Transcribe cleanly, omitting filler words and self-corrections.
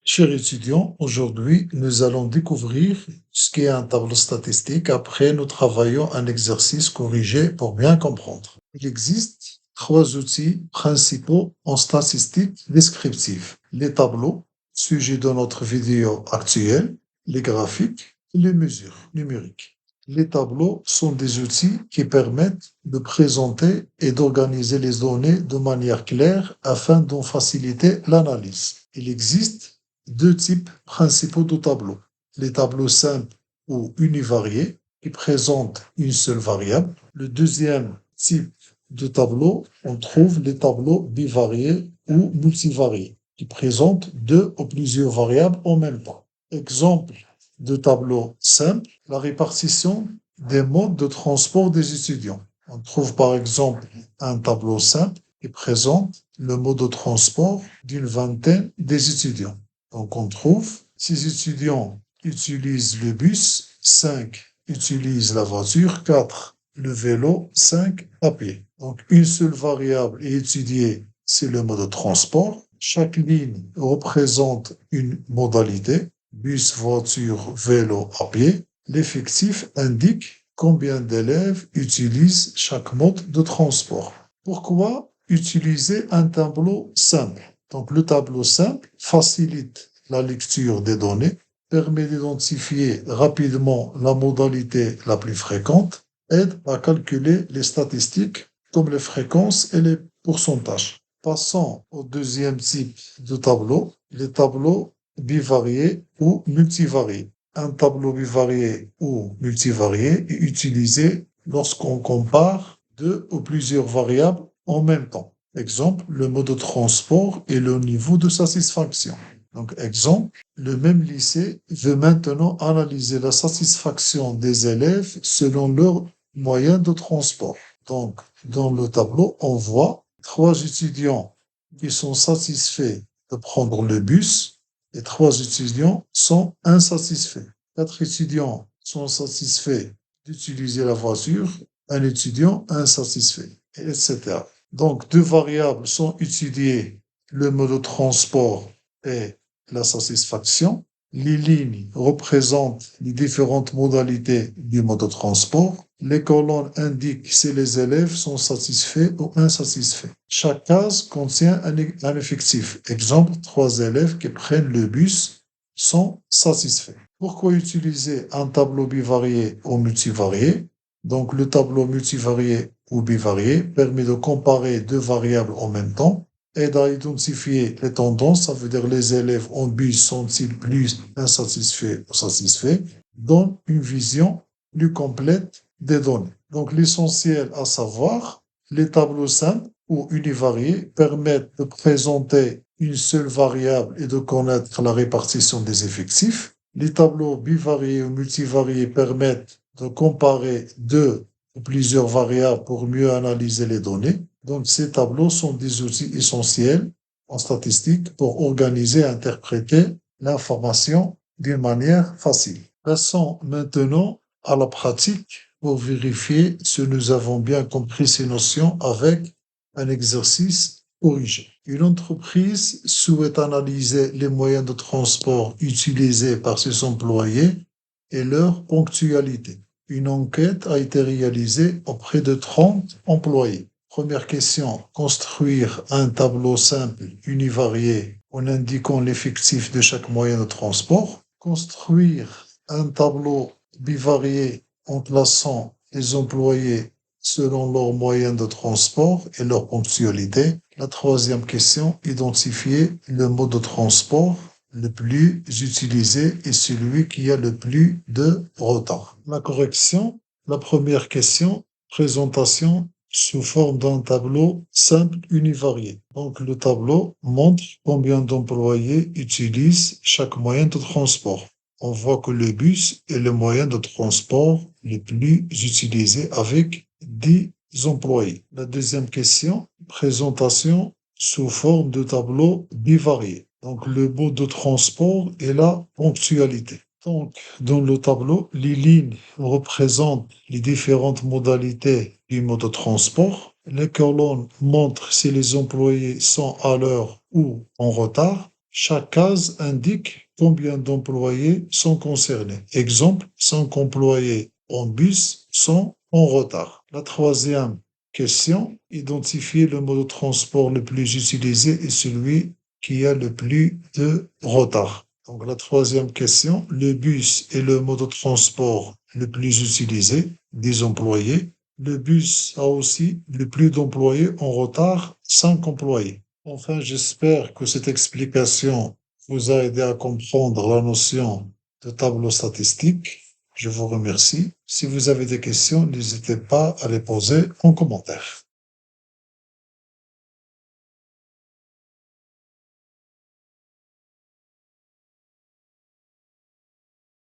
Chers étudiants, aujourd'hui, nous allons découvrir ce qu'est un tableau statistique. Après, nous travaillons un exercice corrigé pour bien comprendre. Il existe trois outils principaux en statistique descriptive. Les tableaux, sujet de notre vidéo actuelle, les graphiques et les mesures numériques. Les tableaux sont des outils qui permettent de présenter et d'organiser les données de manière claire afin d'en faciliter l'analyse. Il existe deux types principaux de tableaux. Les tableaux simples ou univariés qui présentent une seule variable. Le deuxième type de tableau, on trouve les tableaux bivariés ou multivariés qui présentent deux ou plusieurs variables en même temps. Exemple de tableau simple, la répartition des modes de transport des étudiants. On trouve par exemple un tableau simple qui présente le mode de transport d'une vingtaine des étudiants. Donc on trouve 6 étudiants utilisent le bus, 5 utilisent la voiture, 4 le vélo, 5 à pied. Donc une seule variable est étudiée, c'est le mode de transport. Chaque ligne représente une modalité, bus, voiture, vélo, à pied. L'effectif indique combien d'élèves utilisent chaque mode de transport. Pourquoi utiliser un tableau simple? Donc le tableau simple facilite la lecture des données, permet d'identifier rapidement la modalité la plus fréquente, aide à calculer les statistiques comme les fréquences et les pourcentages. Passons au deuxième type de tableau, les tableaux bivariés ou multivariés. Un tableau bivarié ou multivarié est utilisé lorsqu'on compare deux ou plusieurs variables en même temps. Exemple, le mode de transport et le niveau de satisfaction. Donc, exemple, le même lycée veut maintenant analyser la satisfaction des élèves selon leurs moyens de transport. Donc, dans le tableau, on voit 3 étudiants qui sont satisfaits de prendre le bus et 3 étudiants sont insatisfaits. 4 étudiants sont satisfaits d'utiliser la voiture, un étudiant insatisfait, etc. Donc, 2 variables sont étudiées, le mode de transport et la satisfaction. Les lignes représentent les différentes modalités du mode de transport. Les colonnes indiquent si les élèves sont satisfaits ou insatisfaits. Chaque case contient un effectif. Exemple, 3 élèves qui prennent le bus sont satisfaits. Pourquoi utiliser un tableau bivarié ou multivarié? Donc, le tableau multivarié ou bivarié permet de comparer deux variables en même temps, aide à identifier les tendances, ça veut dire les élèves en bus sont-ils plus insatisfaits ou satisfaits, donne une vision plus complète des données. Donc, l'essentiel à savoir, les tableaux simples ou univariés permettent de présenter une seule variable et de connaître la répartition des effectifs. Les tableaux bivariés ou multivariés permettent de comparer deux ou plusieurs variables pour mieux analyser les données. Donc, ces tableaux sont des outils essentiels en statistique pour organiser et interpréter l'information d'une manière facile. Passons maintenant à la pratique pour vérifier si nous avons bien compris ces notions avec un exercice corrigé. Une entreprise souhaite analyser les moyens de transport utilisés par ses employés et leur ponctualité. Une enquête a été réalisée auprès de 30 employés. Première question, construire un tableau simple univarié en indiquant l'effectif de chaque moyen de transport. Construire un tableau bivarié en plaçant les employés selon leurs moyens de transport et leur ponctualité. La troisième question, identifier le mode de transport le plus utilisé et celui qui a le plus de retard. La correction, la première question, présentation sous forme d'un tableau simple univarié. Donc le tableau montre combien d'employés utilisent chaque moyen de transport. On voit que le bus est le moyen de transport le plus utilisé avec 10 employés. La deuxième question, présentation sous forme de tableau bivarié. Donc le mode de transport et la ponctualité. Donc, dans le tableau, les lignes représentent les différentes modalités du mode de transport. Les colonnes montrent si les employés sont à l'heure ou en retard. Chaque case indique combien d'employés sont concernés. Exemple, 5 employés en bus sont en retard. La troisième question, identifier le mode de transport le plus utilisé et celui qui a le plus de retard. Donc la troisième question, le bus est le mode de transport le plus utilisé des employés. Le bus a aussi le plus d'employés en retard, 5 employés. Enfin, j'espère que cette explication vous a aidé à comprendre la notion de tableau statistique. Je vous remercie. Si vous avez des questions, n'hésitez pas à les poser en commentaire.